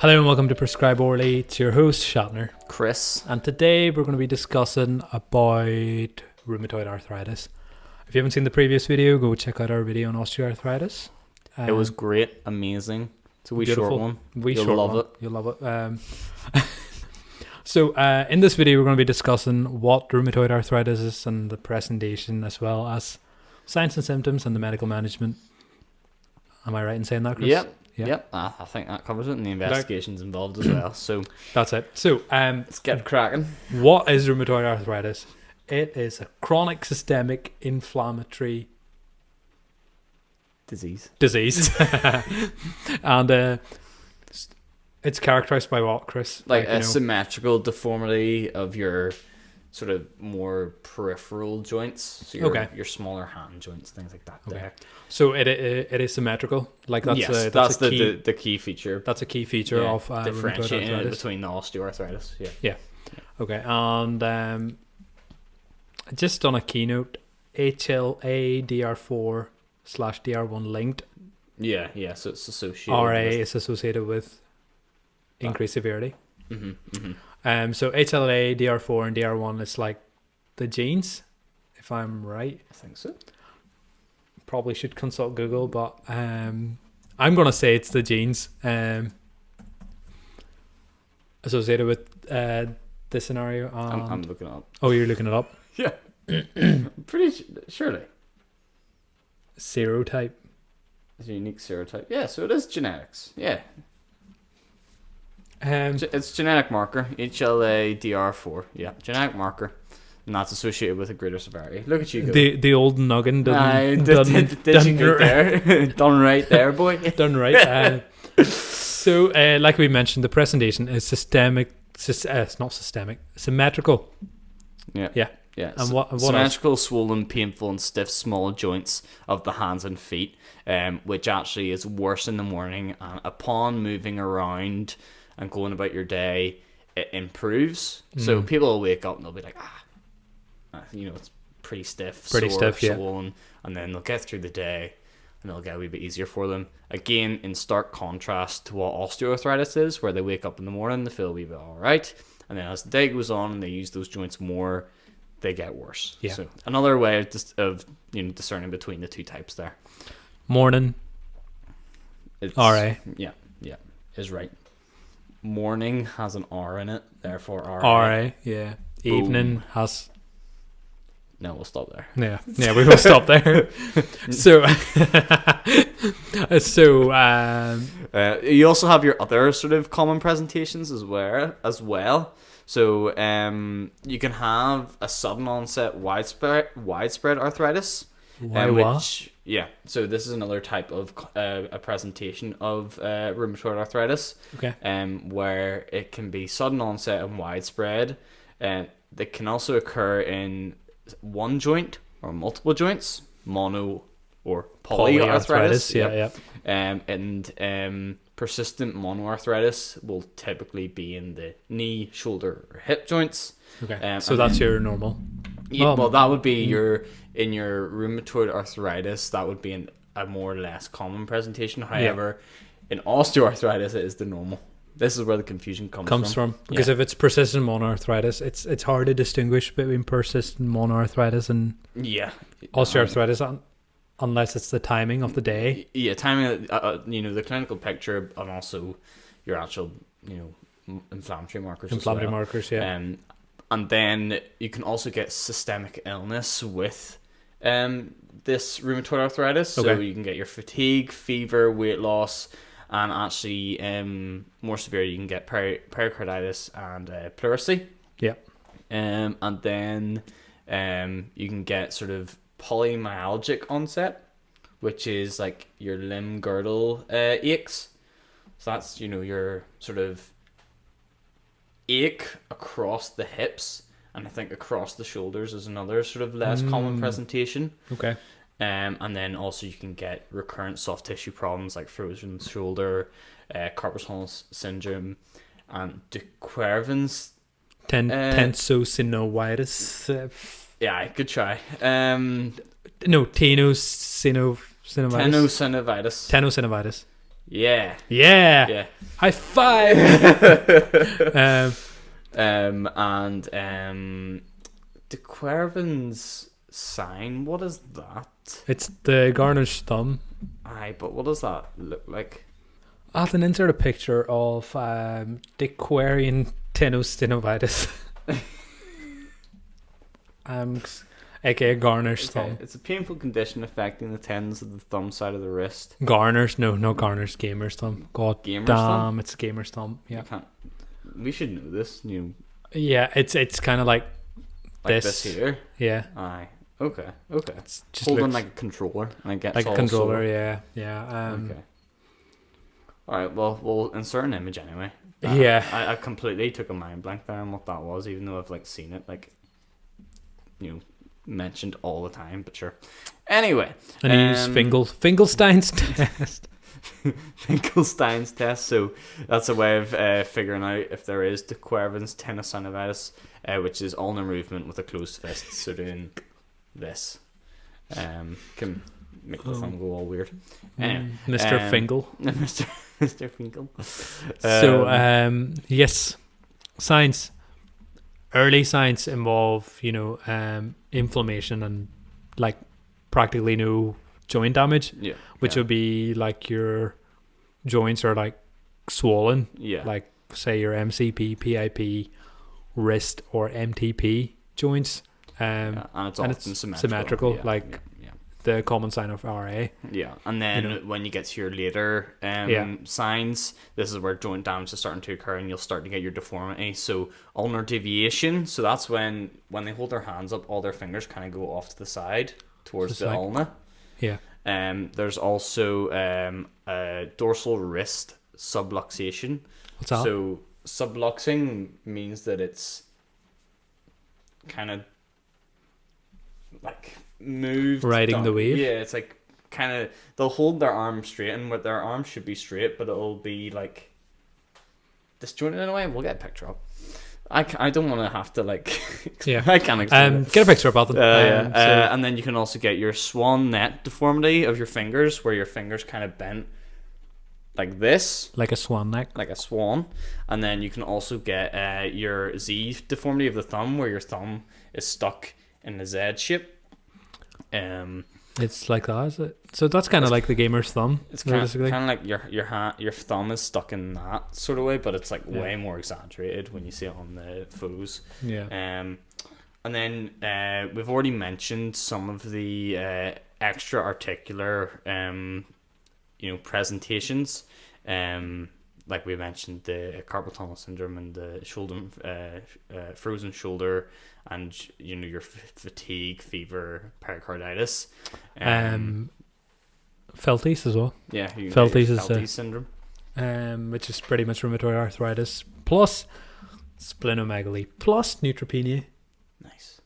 Hello and welcome to Prescribe Orally. It's your host Shatner, Chris. and today we're going to be discussing about rheumatoid arthritis. If you haven't seen the previous video, go check out our video on osteoarthritis. It was great, amazing. It's a wee beautiful. short one. You'll love it. You'll love it. So in this video, we're going to be discussing what rheumatoid arthritis is and the presentation, as well as signs and symptoms and the medical management. Am I right in saying that, Chris? Yep. I think that covers it, and the investigations involved as well. So that's it. So let's get cracking. What is rheumatoid arthritis? It is a chronic systemic inflammatory Disease. And it's characterized by what, Chris? Like a symmetrical deformity of your sort of more peripheral joints. So your smaller hand joints, things like that. Okay. So it is symmetrical. Like that's the key feature. That's a key feature of differentiating rheumatoid arthritis. Between the osteoarthritis. Yeah. Okay. And just on a keynote, HLA DR4/DR1 linked. Yeah. So it's associated. RA is associated with increased severity. So HLA, DR4, and DR1 is like the genes, if I'm right. I think so. Probably should consult Google, but I'm gonna say it's the genes associated with this scenario. I'm looking it up. Oh, you're looking it up? Yeah. Pretty surely. Serotype. It's a unique serotype. Yeah, so it is genetics. Yeah. It's genetic marker, HLA-DR4. Yeah, genetic marker. And that's associated with a greater severity. Look at you go. The old noggin did you get there? Done right there, boy. Done right. So, like we mentioned, the presentation is symmetrical. Yeah. And what symmetrical, swollen, painful, and stiff small joints of the hands and feet, which actually is worse in the morning. And upon moving around and going about your day, it improves. So people will wake up and they'll be like, it's pretty stiff, swollen, and then they'll get through the day and it'll get a wee bit easier for them. Again, in stark contrast to what osteoarthritis is, where they wake up in the morning, they feel a wee bit all right, and then as the day goes on and they use those joints more, they get worse. Yeah. So another way of discerning between the two types there. Morning. RA. Yeah, is right. Morning has an R in it, therefore RA. RA, yeah. Boom. Evening has... No, we'll stop there. Yeah, we will stop there. So, you also have your other sort of common presentations as well. So, you can have a sudden onset widespread arthritis. So this is another type of a presentation of rheumatoid arthritis. Okay. Where it can be sudden onset and widespread, and they can also occur in one joint or multiple joints, mono or polyarthritis. And persistent monoarthritis will typically be in the knee, shoulder, or hip joints. Okay. So that's your normal. Yeah, well, that would be in your rheumatoid arthritis. That would be a more or less common presentation. However, in osteoarthritis, it is the normal. This is where the confusion comes from. Because if it's persistent monoarthritis, it's hard to distinguish between persistent monoarthritis and osteoarthritis, unless it's the timing of the day. Yeah, timing. The clinical picture, and also your actual, inflammatory markers. Markers, yeah. And then you can also get systemic illness with this rheumatoid arthritis. So you can get your fatigue, fever, weight loss, and actually more severe you can get pericarditis and pleurisy. Yeah. And then you can get sort of polymyalgic onset, which is like your limb girdle aches. So that's, your sort of ache across the hips, and I think across the shoulders is another sort of less common presentation. Okay. And then also you can get recurrent soft tissue problems like frozen shoulder, carpal tunnel syndrome, and de Quervain's tensosinovitis. Yeah, I could try. Tenosinovitis. Tenosinovitis. Yeah. Yeah. Yeah. High five. And de Quervain's sign. What is that? It's the garnished thumb. Aye, but what does that look like? I can insert a picture of de Quervain tenosynovitis. aka garnished Okay, thumb. it's a painful condition affecting the tendons of the thumb side of the wrist. Garner's, no, not Garner's, gamer's thumb. God Gamer's damn, thumb? it's gamer's thumb. Yeah, We should know this. yeah, it's kind of like this here. Yeah, Aye. Okay. Okay. it's just Hold on looks like a controller, and it gets like a all controller. sore. Yeah. Okay. All right. Well, we'll insert an image anyway. Yeah. I completely took a mind blank there on what that was, even though I've like seen it mentioned all the time. But sure. Anyway. And he used Finkelstein's test. Finkelstein's test. So that's a way of figuring out if there is de Quervain's tenosynovitis, which is ulnar movement with a closed fist. So doing this can make the thumb go all weird. Anyway, Mr. Finkel. Mr. Finkel. So yes, signs. Early signs involve inflammation and like practically no joint damage. Yeah. Which would be like your joints are like swollen. Yeah. Like say your MCP, PIP, wrist or MTP joints. And it's often symmetrical. Yeah, like the common sign of RA. Yeah. And then when you get to your later signs, this is where joint damage is starting to occur and you'll start to get your deformity. So ulnar deviation. So that's when they hold their hands up, all their fingers kind of go off to the side towards the ulna. Yeah. There's also a dorsal wrist subluxation. What's that? So subluxing means that it's kind of like moved. Riding down. the wave? Yeah, it's like kind of, they'll hold their arm straight, and with their arm should be straight, but it'll be like disjointed in a way. We'll get a picture up. I don't want to have to like. Yeah. I can't explain it. Get a picture about them. And then you can also get your swan neck deformity of your fingers, where your fingers kind of bent like this, like a swan neck, like a swan. And then you can also get your Z deformity of the thumb, where your thumb is stuck in a Z shape. It's like that, is it? So that's kind of like the gamer's thumb. It's kind of like your thumb is stuck in that sort of way, but it's like way more exaggerated when you see it on the photos. Yeah. And then we've already mentioned some of the extra articular presentations. Like we mentioned the carpal tunnel syndrome and the shoulder frozen shoulder, and your fatigue, fever, pericarditis. Felties as well. Yeah, Felties syndrome. Which is pretty much rheumatoid arthritis plus splenomegaly plus neutropenia. Nice.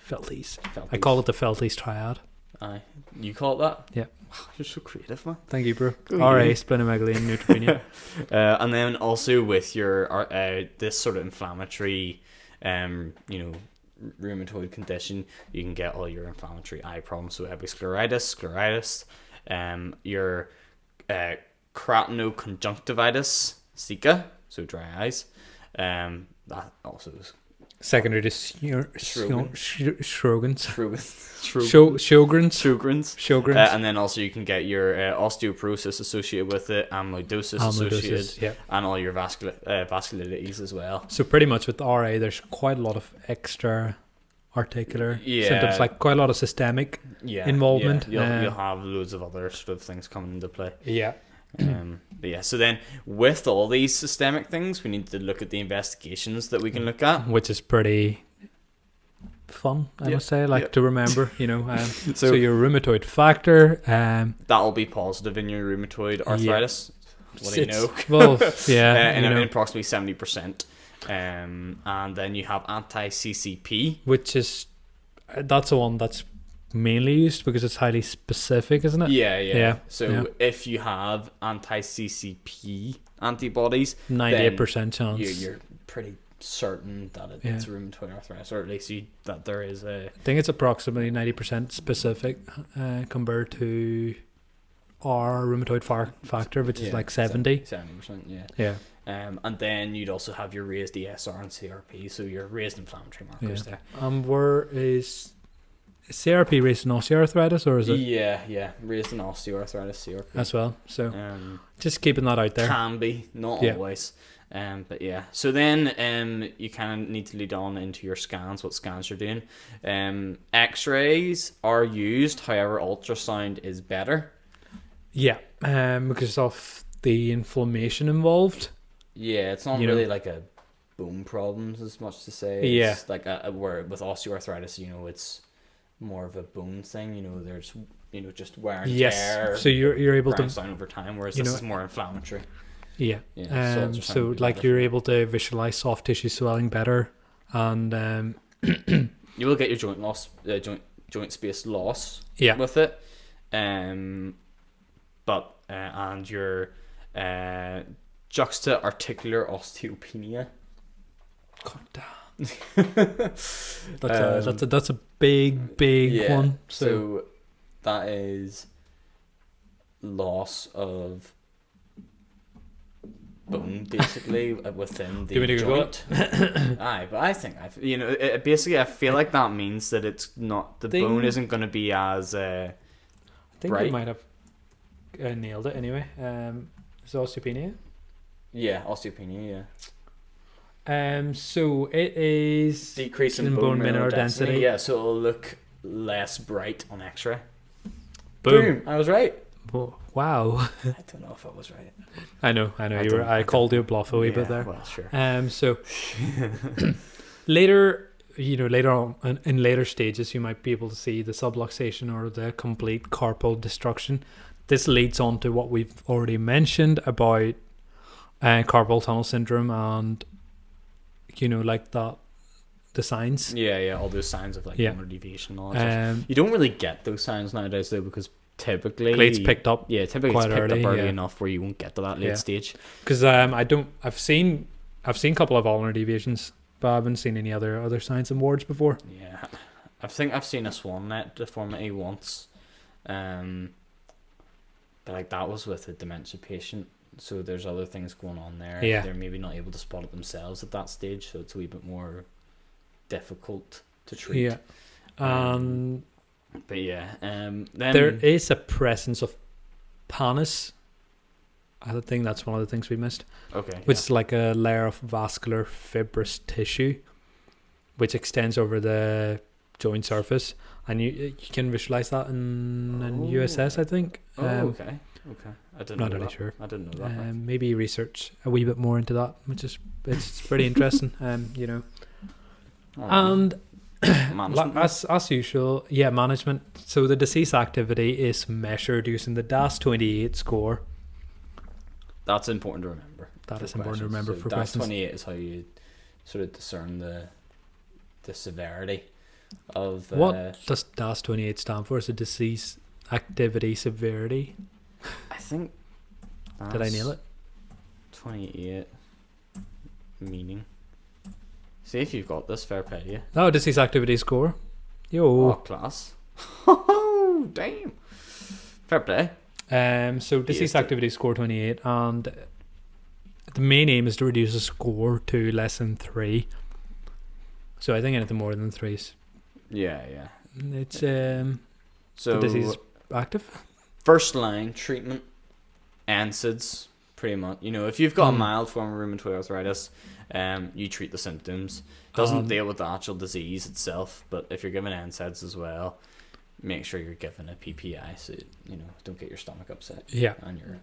Felties. I call it the Felties triad. Aye. You call it that? Yeah. You're so creative, man. Thank you, bro. RA, splenomegaly, and neutropenia. And then also with your this sort of inflammatory, rheumatoid condition, you can get all your inflammatory eye problems. So scleritis, your keratoconjunctivitis, Zika, so dry eyes. That also is secondary to Sjogren's. And then also you can get your osteoporosis associated with it, amyloidosis associated, and all your vasculitides as well. So pretty much with RA, there's quite a lot of extra articular symptoms, like quite a lot of systemic involvement. Yeah. You'll have loads of other sort of things coming into play. Yeah. So then with all these systemic things, we need to look at the investigations that we can look at, which is pretty fun, I must say, to remember. So your rheumatoid factor, that'll be positive in your rheumatoid arthritis. What do you know? Well, in approximately 70%. And then you have anti-CCP, which is that's the one that's mainly used because it's highly specific, isn't it? Yeah. So if you have anti-CCP antibodies, 98% chance you're pretty certain that it's rheumatoid arthritis, or at least that there is a. I think it's approximately 90% specific compared to R rheumatoid factor, which is like 70. 70%, yeah. Yeah. And then you'd also have your raised ESR and CRP, so your raised inflammatory markers there. Where is CRP raised in osteoarthritis, or is it? Yeah, raised in osteoarthritis, CRP. As well. So just keeping that out there. Can be, not always. But yeah. So then you kind of need to lead on into your scans, what scans you're doing. X-rays are used, however, ultrasound is better. Yeah, because of the inflammation involved. Yeah, it's not really like a bone problems as much to say. It's like where with osteoarthritis, it's more of a bone thing. There's just wear and tear. So you're able to down over time, whereas this is more inflammatory. Yeah. So like you're able to visualize soft tissue swelling better, and you will get your joint loss, joint space loss. Yeah. With it, but and your juxta-articular osteopenia. God damn. That's a big one. So that is loss of bone basically within the joint. Aye, but I think basically I feel like that means that it's not the bone isn't going to be as I think bright. You might have nailed it anyway. Is it osteopenia? Yeah, osteopenia. So it is decrease in bone mineral density. Yeah, so it'll look less bright on X-ray. Boom! I was right. Wow. I don't know if I was right. I know. I called you a bluff a wee bit there. Well, sure. So later on in later stages, you might be able to see the subluxation or the complete carpal destruction. This leads on to what we've already mentioned about carpal tunnel syndrome and like that, the signs. Yeah, all those signs of like motor deviation and all that stuff. You don't really get those signs nowadays though, because typically it's picked up. Yeah, typically quite it's picked early, up early enough where you won't get to that late stage. Because I've seen a couple of ulnar deviations, but I haven't seen any other signs and wards before. Yeah, I think I've seen a swan net deformity once, but like that was with a dementia patient. So there's other things going on there. Yeah. They're maybe not able to spot it themselves at that stage, so it's a wee bit more difficult to treat. Yeah. But yeah, then there is a presence of pannus. I think that's one of the things we missed. Okay. Which is like a layer of vascular fibrous tissue, which extends over the joint surface, and you can visualize that in USS, I think. Okay. I didn't know not really that. Sure. I didn't know that. Maybe research a wee bit more into that, which is it's pretty interesting. And as usual, management. So the disease activity is measured using the DAS-28 score. That's important to remember. That is important to remember for questions. questions. DAS-28 is how you sort of discern the severity of. What does DAS-28 stand for? Is it disease activity severity? I think. Did I nail it? 28 meaning. See if you've got this, fair play to you. Oh, disease activity score. Yo. Oh, class. Oh, damn. Fair play. So disease activity score 28, and the main aim is to reduce the score to less than 3. So I think anything more than 3 is. Yeah. It's so the disease is active. First line treatment, NSAIDs, pretty much. If you've got a mild form of rheumatoid arthritis, you treat the symptoms. Doesn't deal with the actual disease itself, but if you're given NSAIDs as well, make sure you're given a PPI so don't get your stomach upset. Yeah. And your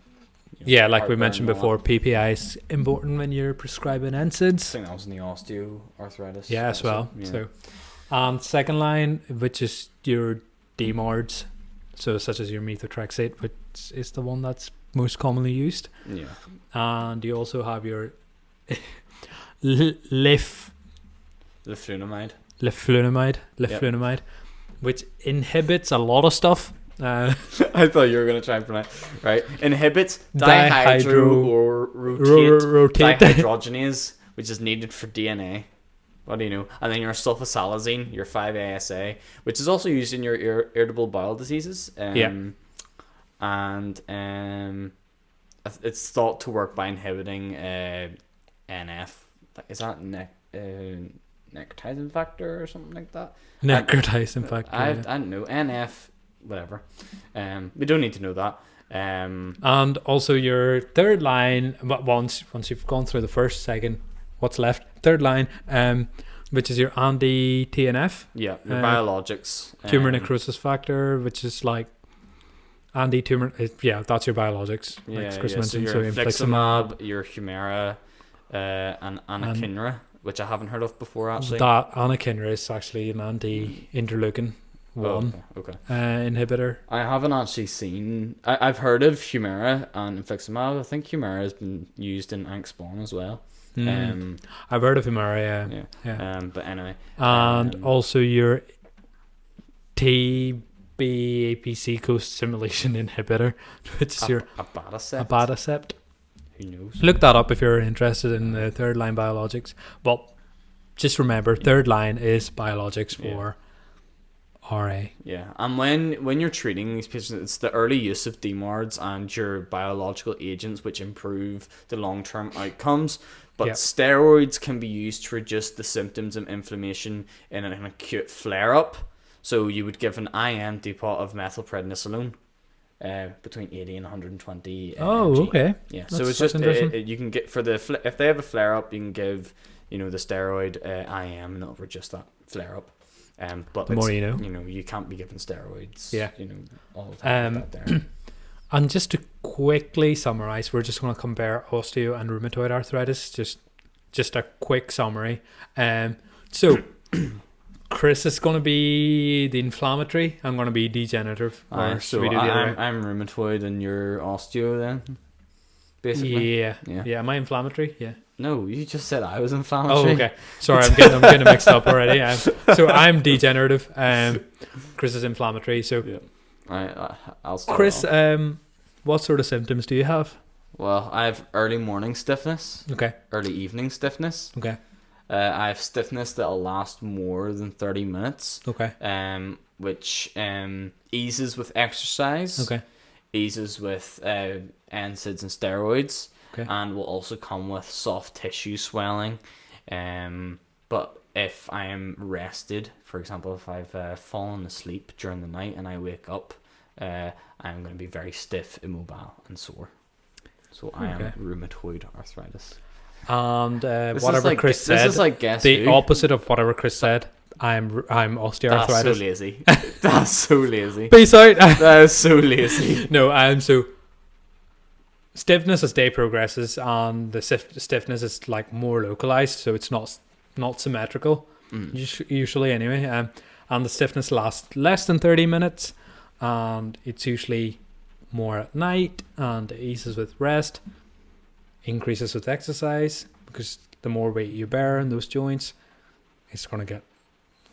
like we mentioned before, PPI is important when you're prescribing NSAIDs. I think that was in the osteoarthritis. Yeah, as well. Yeah. So, second line, which is your DMARDs, so such as your methotrexate, which is the one that's most commonly used. Yeah. And you also have your leflunomide, which inhibits a lot of stuff. I thought you were going to try and pronounce right. Inhibits dihydrogenase, which is needed for DNA. What do you know? And then your sulfasalazine, your 5-ASA, which is also used in your irritable bowel diseases. and it's thought to work by inhibiting NF. Is that necrotizing factor or something like that? Necrotizing factor. I don't know. NF, whatever. We don't need to know that. And also your third line, once you've gone through the first, second, what's left? Third line, which is your anti-TNF. Yeah, your biologics. Tumor necrosis factor, which is like anti-tumor. Yeah, that's your biologics. Yeah, Chris so mentioned. your infliximab, your Humira, and anakinra, which I haven't heard of before actually. That anakinra is actually an anti-interleukin 1 okay. Inhibitor. I haven't actually seen. I've heard of Humira and infliximab. I think Humira has been used in Anxpon as well. I've heard of Humira, yeah. But anyway. And also your TBAPC co-stimulation inhibitor, which is your abatacept. Who knows? Look that up if you're interested in the third line biologics. But just remember, third line is biologics for RA. Yeah, and when you're treating these patients, it's the early use of DMARDs and your biological agents which improve the long-term outcomes. But steroids can be used to reduce the symptoms of inflammation in an acute flare-up. So you would give an IM depot of methylprednisolone, between 80 and 120 mg. Okay. Yeah, so it's just you can get for if they have a flare-up, you can give the steroid IM and it'll reduce that flare-up. But the more you know. You can't be given steroids. All the time. And just to quickly summarize, we're just going to compare osteo and rheumatoid arthritis. Just a quick summary. So Chris is going to be the inflammatory. I'm going to be degenerative. So I'm rheumatoid and you're osteo then. Basically. Yeah. Am I inflammatory? Yeah. No, you just said I was inflammatory. Oh, okay. Sorry, I'm getting mixed up already. So I'm degenerative. Chris is inflammatory. So I'll start Chris, off. What sort of symptoms do you have? Well, I have early morning stiffness. Okay. Early evening stiffness. Okay. I have stiffness that'll last more than 30 minutes. Okay. Which eases with exercise. Okay. Eases with NSAIDs and steroids. Okay. And will also come with soft tissue swelling. But if I am rested, for example, if I've fallen asleep during the night and I wake up, I'm going to be very stiff, immobile, and sore. So I am rheumatoid arthritis. And whatever Chris said, this is like guess the who? Opposite of whatever Chris said. I'm osteoarthritis. That's so lazy. That's so lazy. Peace out. That is so lazy. No, so stiffness as day progresses, and the stiffness is like more localized, so it's not symmetrical. Usually anyway. And the stiffness lasts less than 30 minutes, and it's usually more at night, and it eases with rest, increases with exercise, because the more weight you bear in those joints, it's going to get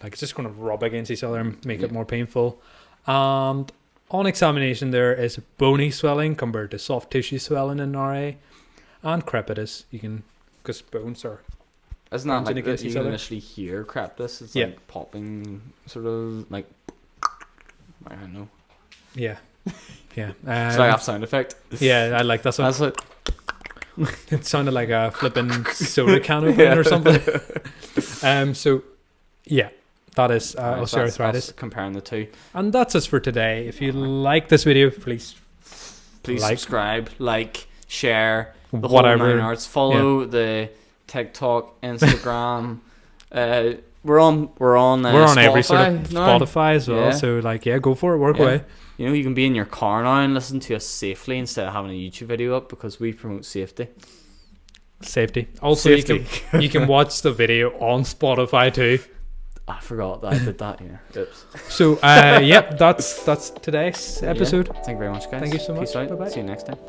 it's just going to rub against each other and make it more painful. And on examination, there is bony swelling compared to soft tissue swelling in RA, and crepitus. Because bones are. Isn't that like that you can initially hear crepitus? It's like popping, sort of like. I don't know. Yeah. Yeah. So I have sound effect. Yeah, I like that sound. That's it. It sounded like a flipping soda can opening or something. So, yeah, that is osteoarthritis. That's comparing the two. And that's us for today. If you like this video, please subscribe, share, the whole 9 yards. Follow the TikTok, Instagram. We're on Spotify every sort of now. Spotify as well. So go for it, work away. You can be in your car now and listen to us safely instead of having a YouTube video up, because we promote safety. Also, safety. You can watch the video on Spotify too. I forgot that I did that. Yeah. Oops. So that's today's episode. Thank you very much, guys. Thank you so much. Peace out. Bye-bye. See you next time.